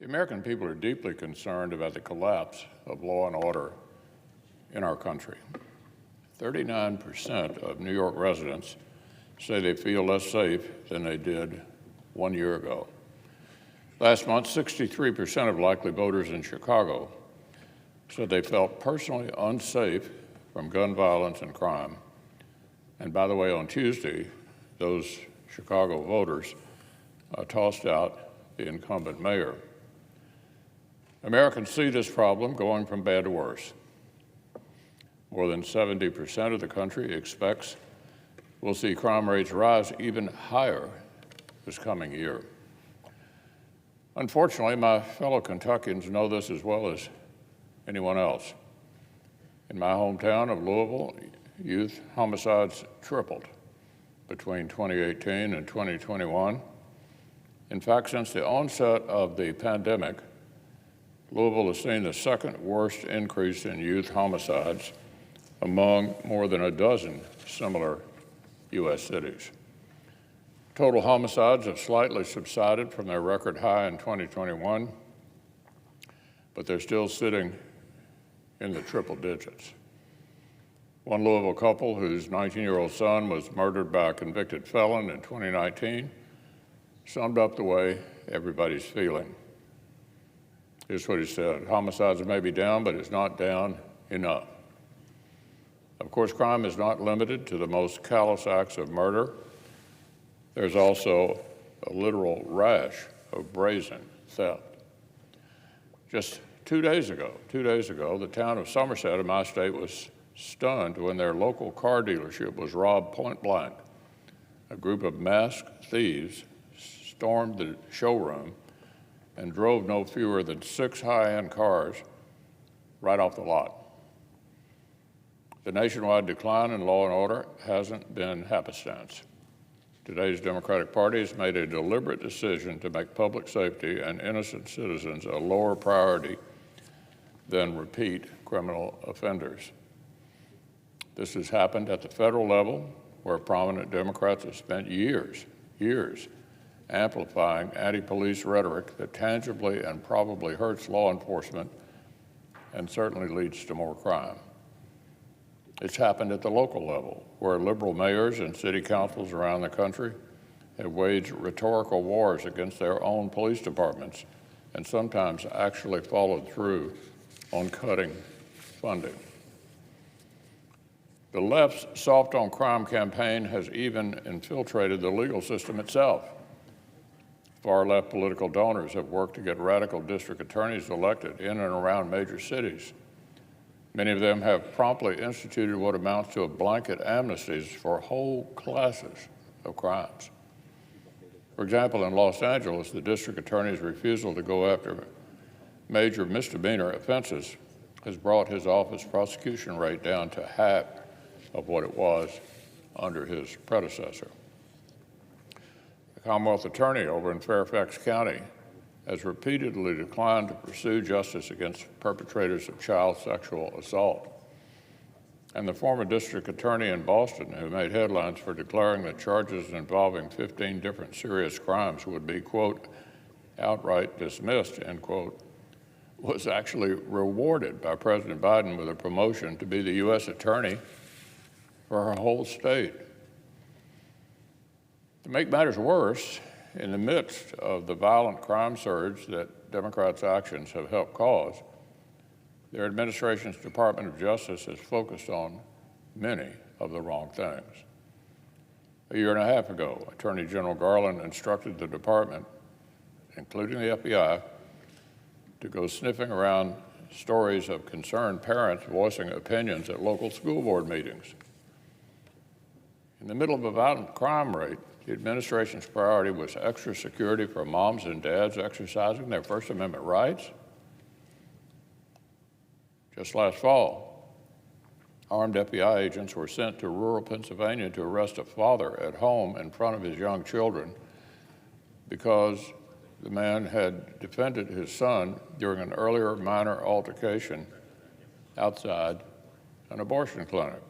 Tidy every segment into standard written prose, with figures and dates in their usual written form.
The American people are deeply concerned about the collapse of law and order in our country. 39% of New York residents say they feel less safe than they did 1 year ago. Last month, 63% of likely voters in Chicago said they felt personally unsafe from gun violence and crime. And by the way, on Tuesday, those Chicago voters tossed out the incumbent mayor. Americans see this problem going from bad to worse. More than 70% of the country expects we'll see crime rates rise even higher this coming year. Unfortunately, my fellow Kentuckians know this as well as anyone else. In my hometown of Louisville, youth homicides tripled between 2018 and 2021. In fact, since the onset of the pandemic, Louisville has seen the second worst increase in youth homicides among more than a dozen similar U.S. cities. Total homicides have slightly subsided from their record high in 2021, but they're still sitting in the triple digits. One Louisville couple whose 19-year-old son was murdered by a convicted felon in 2019 summed up the way everybody's feeling. Here's what he said: homicides may be down, but it's not down enough. Of course, crime is not limited to the most callous acts of murder. There's also a literal rash of brazen theft. Just 2 days ago, the town of Somerset in my state was stunned when their local car dealership was robbed point blank. A group of masked thieves stormed the showroom and drove no fewer than 6 high-end cars right off the lot. The nationwide decline in law and order hasn't been happenstance. Today's Democratic Party has made a deliberate decision to make public safety and innocent citizens a lower priority than repeat criminal offenders. This has happened at the federal level, where prominent Democrats have spent years amplifying anti-police rhetoric that tangibly and probably hurts law enforcement and certainly leads to more crime. It's happened at the local level, where liberal mayors and city councils around the country have waged rhetorical wars against their own police departments and sometimes actually followed through on cutting funding. The left's soft on crime campaign has even infiltrated the legal system itself. Far-left political donors have worked to get radical district attorneys elected in and around major cities. Many of them have promptly instituted what amounts to a blanket amnesties for whole classes of crimes. For example, in Los Angeles, the district attorney's refusal to go after major misdemeanor offenses has brought his office prosecution rate down to half of what it was under his predecessor. The Commonwealth Attorney over in Fairfax County has repeatedly declined to pursue justice against perpetrators of child sexual assault. And the former district attorney in Boston, who made headlines for declaring that charges involving 15 different serious crimes would be, quote, outright dismissed, end quote, was actually rewarded by President Biden with a promotion to be the U.S. attorney for her whole state. To make matters worse, in the midst of the violent crime surge that Democrats' actions have helped cause, their administration's Department of Justice has focused on many of the wrong things. A year and a half ago, Attorney General Garland instructed the department, including the FBI, to go sniffing around stories of concerned parents voicing opinions at local school board meetings. In the middle of a violent crime rate, the administration's priority was extra security for moms and dads exercising their First Amendment rights. Just last fall, armed FBI agents were sent to rural Pennsylvania to arrest a father at home in front of his young children because the man had defended his son during an earlier minor altercation outside an abortion clinic.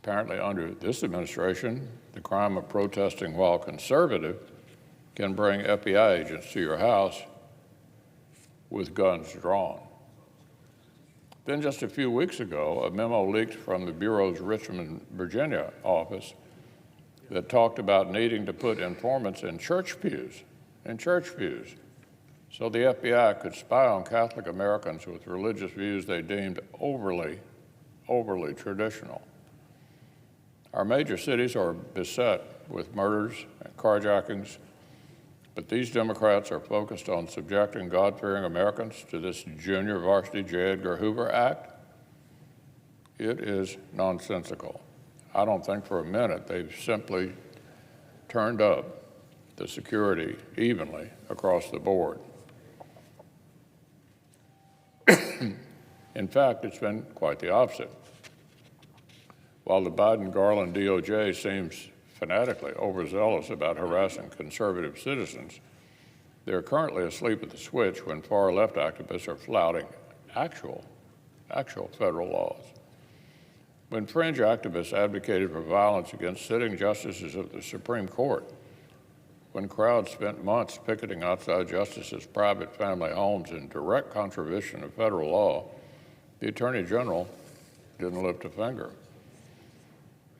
Apparently, under this administration, the crime of protesting while conservative can bring FBI agents to your house with guns drawn. Then just a few weeks ago, a memo leaked from the Bureau's Richmond, Virginia office that talked about needing to put informants in church pews, so the FBI could spy on Catholic Americans with religious views they deemed overly traditional. Our major cities are beset with murders and carjackings, but these Democrats are focused on subjecting God-fearing Americans to this junior varsity J. Edgar Hoover Act. It is nonsensical. I don't think for a minute they've simply turned up the security evenly across the board. In fact, it's been quite the opposite. While the Biden-Garland DOJ seems fanatically overzealous about harassing conservative citizens, they're currently asleep at the switch when far-left activists are flouting actual federal laws. When fringe activists advocated for violence against sitting justices of the Supreme Court, when crowds spent months picketing outside justices' private family homes in direct contravention of federal law, the Attorney General didn't lift a finger.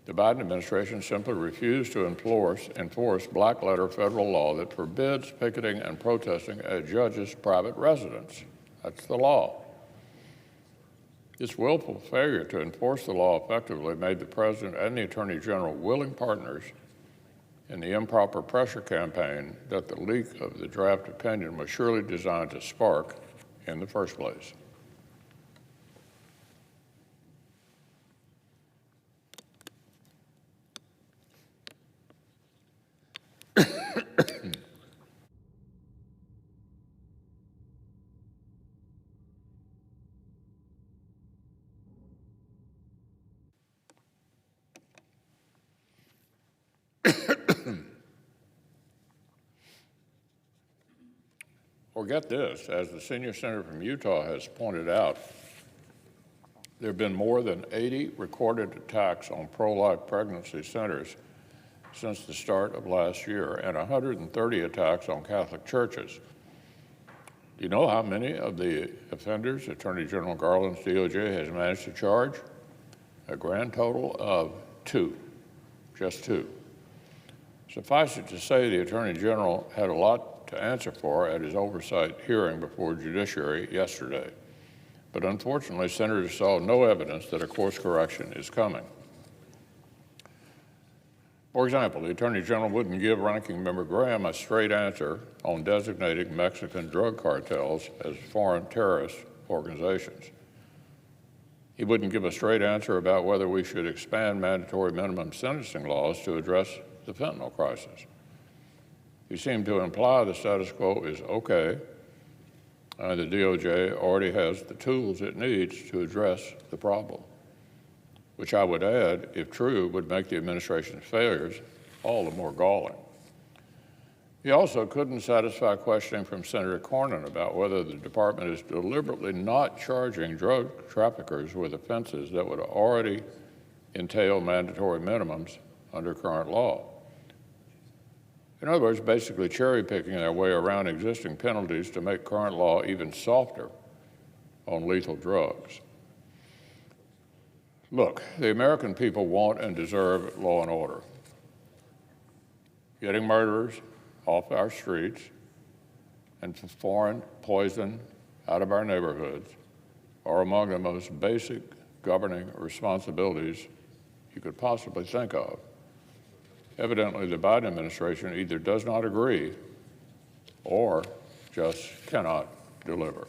The Biden administration simply refused to enforce black-letter federal law that forbids picketing and protesting at judges' private residence. That's the law. This willful failure to enforce the law effectively made the President and the Attorney General willing partners in the improper pressure campaign that the leak of the draft opinion was surely designed to spark in the first place. Or get this, as the senior senator from Utah has pointed out, there have been more than 80 recorded attacks on pro-life pregnancy centers since the start of last year, and 130 attacks on Catholic churches. Do you know how many of the offenders Attorney General Garland's DOJ has managed to charge? A grand total of 2, just 2. Suffice it to say, the Attorney General had a lot to answer for at his oversight hearing before Judiciary yesterday. But unfortunately, senators saw no evidence that a course correction is coming. For example, the Attorney General wouldn't give Ranking Member Graham a straight answer on designating Mexican drug cartels as foreign terrorist organizations. He wouldn't give a straight answer about whether we should expand mandatory minimum sentencing laws to address the fentanyl crisis. He seemed to imply the status quo is okay, and the DOJ already has the tools it needs to address the problem, which I would add, if true, would make the administration's failures all the more galling. He also couldn't satisfy questioning from Senator Cornyn about whether the department is deliberately not charging drug traffickers with offenses that would already entail mandatory minimums under current law. In other words, basically cherry-picking their way around existing penalties to make current law even softer on lethal drugs. Look, the American people want and deserve law and order. Getting murderers off our streets and foreign poison out of our neighborhoods are among the most basic governing responsibilities you could possibly think of. Evidently, the Biden administration either does not agree or just cannot deliver.